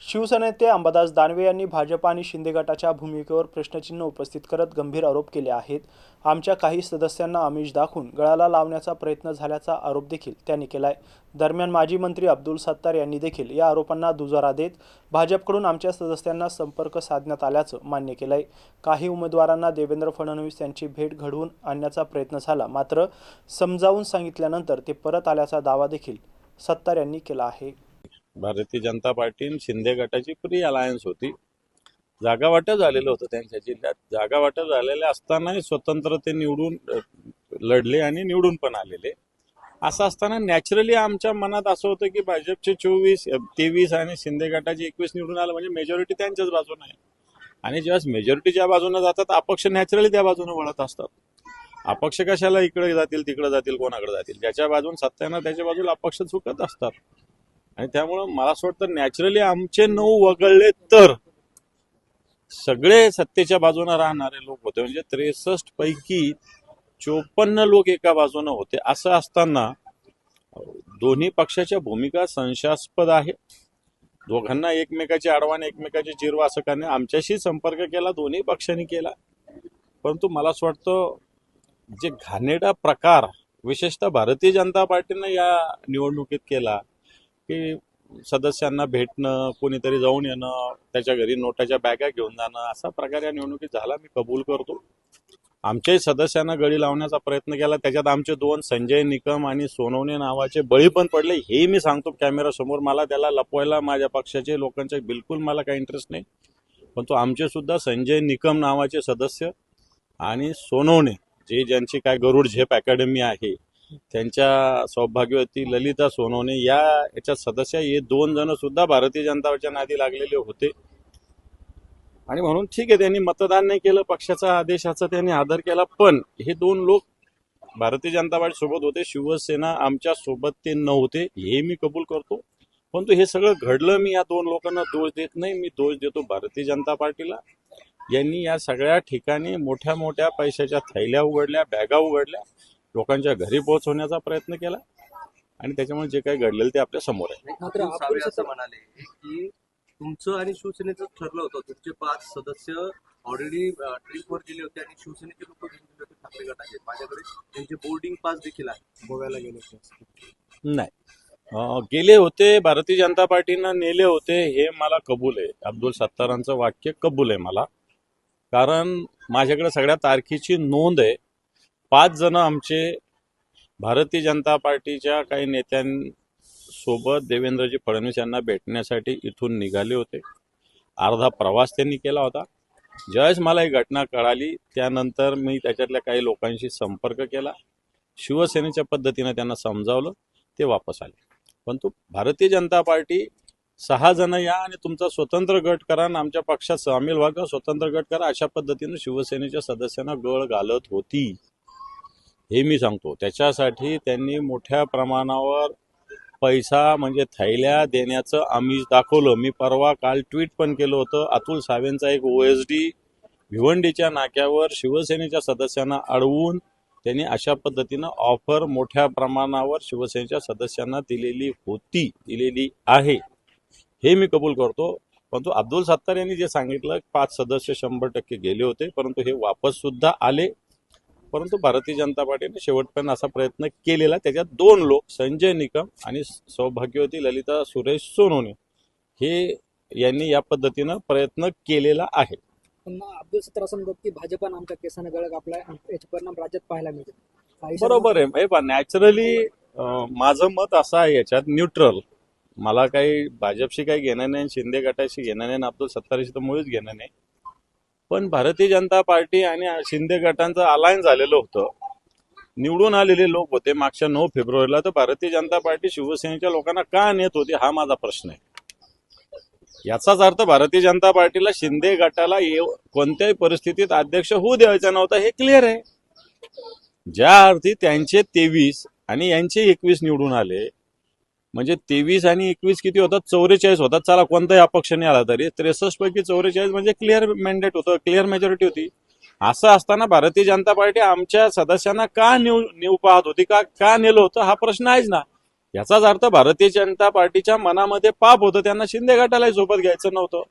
शिवसेनेते अंबादास दानवे यांनी भाजप आणि शिंदे गटाच्या भूमिकेवर प्रश्नचिन्ह उपस्थित करत गंभीर आरोप केले आहेत. आमच्या काही सदस्यांना आमिष दाखवून गळाला लावण्याचा प्रयत्न झाल्याचा आरोप देखील त्यांनी केलाय. दरम्यान माजी मंत्री अब्दुल सत्तार यांनी देखील या आरोपांना दुजोरा देत भाजपकडून आमच्या सदस्यांना संपर्क साधण्यात आल्याचं मान्य केलंय. काही उमेदवारांना देवेंद्र फडणवीस यांची भेट घडवून आणण्याचा प्रयत्न झाला, मात्र समजावून सांगितल्यानंतर ते परत आल्याचा दावा देखील सत्तार यांनी केला आहे. भारतीय जनता पार्टी आणि शिंदे गटाची प्री अलायन्स होती. जागा वाटप झालेलं होतं त्यांच्या जिल्ह्यात. जागा वाटप झालेले असतानाही स्वतंत्र ते निवडून लढले आणि निवडून पण आलेले. असं असताना नॅचरली आमच्या मनात असं होतं की भाजपचे 23 आणि शिंदे गटाचे 21 निवडून आलं म्हणजे मेजॉरिटी त्यांच्याच बाजूने आहे. आणि जेव्हा मेजॉरिटीच्या बाजूने जातात अपक्ष नॅचरली त्या बाजूने वळत असतात. अपक्ष कशाला इकडे जातील तिकडे जातील कोणाकडे जातील, ज्याच्या बाजून सत्ता ना त्याच्या बाजूला अपक्ष चुकत असतात. आणि त्यामुळं मला असं वाटतं नॅचरली आमचे 9 वगळले तर सगळे सत्तेच्या बाजूने राहणारे लोक होते. म्हणजे 63 पैकी 54 लोक एका बाजूने होते. असं असताना दोन्ही पक्षाच्या भूमिका संशयास्पद आहे. दोघांना एकमेकाची आडवान एकमेकाची चिरवा असं करणे. आमच्याशी संपर्क केला दोन्ही पक्षांनी केला, परंतु मला असं वाटतं जे घाणेरडा प्रकार विशेषतः भारतीय जनता पार्टीनं या निवडणुकीत केला की सदस्यांना भेटणं, कोणीतरी जाऊन येणं, त्याच्या घरी नोटाच्या बॅगा घेऊन जाणं, असा प्रकार या निवडणुकीत झाला मी कबूल करतो. आमच्याही सदस्यांना गळी लावण्याचा प्रयत्न केला. त्याच्यात आमचे 2 संजय निकम आणि सोनवणे नावाचे बळी पण पडले. हे मी सांगतो कॅमेरा समोर. मला त्याला लपवायला माझ्या पक्षाचे लोकांच्या बिलकुल मला काही इंटरेस्ट नाही, पण तो आमचे सुद्धा संजय निकम नावाचे सदस्य आणि सोनवणे ज्यांची काय गरुड झेप अकॅडमी आहे त्यांच्या सौभाग्यवती ललिता सोनवणे याच्या सदस्य, हे 2 जण सुद्धा भारतीय जनता पार्टीच्या नादी लागलेले होते. आणि म्हणून ठीक आहे, त्यांनी मतदान नाही केलं, पक्षाचा आदेशाचा त्यांनी आदर केला, पण हे 2 लोक भारतीय जनता पार्टी सोबत होते. शिवसेना आमच्या सोबत ते नव्हते, हे मी कबूल करतो. परंतु हे सगळं घडलं. मी या 2 लोकांना दोष देत नाही, मी दोष देतो भारतीय जनता पार्टीला. यांनी या सगळ्या ठिकाणी मोठ्या मोठ्या पैशाच्या थैल्या उघडल्या, बॅगा उघडल्या, लोकांच्या घरी पोहोचवण्याचा प्रयत्न केला आणि त्याच्यामुळे जे काही घडलेलं ते आपल्या समोर आहे. मात्र आपण असं म्हणाले की तुमचं आणि शिवसेनेचं ठरलं होतं, तुमचे 5 सदस्य ऑलरेडी ट्रिपवर गेले होते आणि शिवसेनेचे लोक घेऊन गेले होते ठाकरे गटाचे. माझ्याकडे त्यांचे बोर्डिंग पास देखील आहे. गोव्याला गेले होते नाही, गेले होते, भारतीय जनता पार्टीनं नेले होते, हे मला कबूल आहे. अब्दुल सत्तारांचं वाक्य कबूल आहे मला, कारण माझ्याकडे सगळ्या तारखेची नोंद आहे. 5 जण आमचे भारतीय जनता पार्टीच्या काही नेत्यांसोबत देवेंद्रजी फडणवीस यांना भेटण्यासाठी इथून निघाले होते. अर्धा प्रवास त्यांनी केला होता. ज्यावेळेस मला ही घटना कळाली त्यानंतर मी त्याच्यातल्या काही लोकांशी संपर्क केला, शिवसेनेच्या पद्धतीनं त्यांना समजावलं, ते वापस आले. परंतु भारतीय जनता पार्टी 6 जण या आणि तुमचा स्वतंत्र गट करा आणि आमच्या पक्षात सामील व्हा, स्वतंत्र गट करा, अशा पद्धतीनं शिवसेनेच्या सदस्यांना गळ घालत होती, हे मी सांगतो. त्याच्यासाठी त्यांनी मोठ्या प्रमाणावर पैसा म्हणजे थैल्या देण्याचं आमिष दाखवलं. मी काल ट्विट पण केलं होतं. अतुल सावेंचा एक OSD भिवंडीच्या नाक्यावर शिवसेनेच्या सदस्यांना अडवून त्यांनी अशा पद्धतीनं ऑफर मोठ्या प्रमाणावर शिवसेनेच्या सदस्यांना दिलेली आहे, हे मी कबूल करतो. परंतु अब्दुल सत्तार यांनी जे सांगितलं 5 सदस्य 100% गेले होते, परंतु हे वापस सुद्धा आले. परंतु भारतीय जनता पार्टीने शेवटपर्यंत असा प्रयत्न केलेला. त्याच्यात 2 लोक संजय निकम आणि सौभाग्यवती ललिता सुरेश सोनवणे हे यांनी या पद्धतीनं प्रयत्न केलेला आहे. अब्दुल सत्तार असं म्हणतात की भाजपानं आमच्या केसाने गळ कापलाय आणि याचे परिणाम राज्यात पाहायला मिळते. बरोबर आहे. नॅचरली माझं मत असं आहे याच्यात न्यूट्रल. मला काही भाजपशी काही घेणं नाही, शिंदे गटाशी घेणं नाही, अब्दुल सत्तारशी तर मुळीच घेणं नाही. पण भारतीय जनता पार्टी आणि शिंदे गटांचं अलायन्स झालेलं होतं, निवडून आलेले लोक होते मागच्या 9 फेब्रुवारीला. तर भारतीय जनता पार्टी शिवसेनेच्या लोकांना का नेत होती हा माझा प्रश्न आहे. याचाच अर्थ भारतीय जनता पार्टीला शिंदे गटाला कोणत्याही परिस्थितीत अध्यक्ष होऊ द्यायचा नव्हता, हे क्लिअर आहे. ज्या अर्थी त्यांचे 23 आणि यांचे 21 निवडून आले, म्हणजे 23 आणि 21 किती होतात, 44 होतात. चला कोणताही अपक्ष नाही आला तरी 63 पैकी 44 म्हणजे क्लिअर मॅन्डेट होतं, क्लिअर मेजॉरिटी होती. असं असताना भारतीय जनता पार्टी आमच्या सदस्यांना का नेऊ पाहत होती, का नेलं होतं, हा प्रश्न आहेच ना. याचाच अर्थ भारतीय जनता पार्टीच्या मनामध्ये पाप होतं, त्यांना शिंदे गटालाही सोबत घ्यायचं नव्हतं.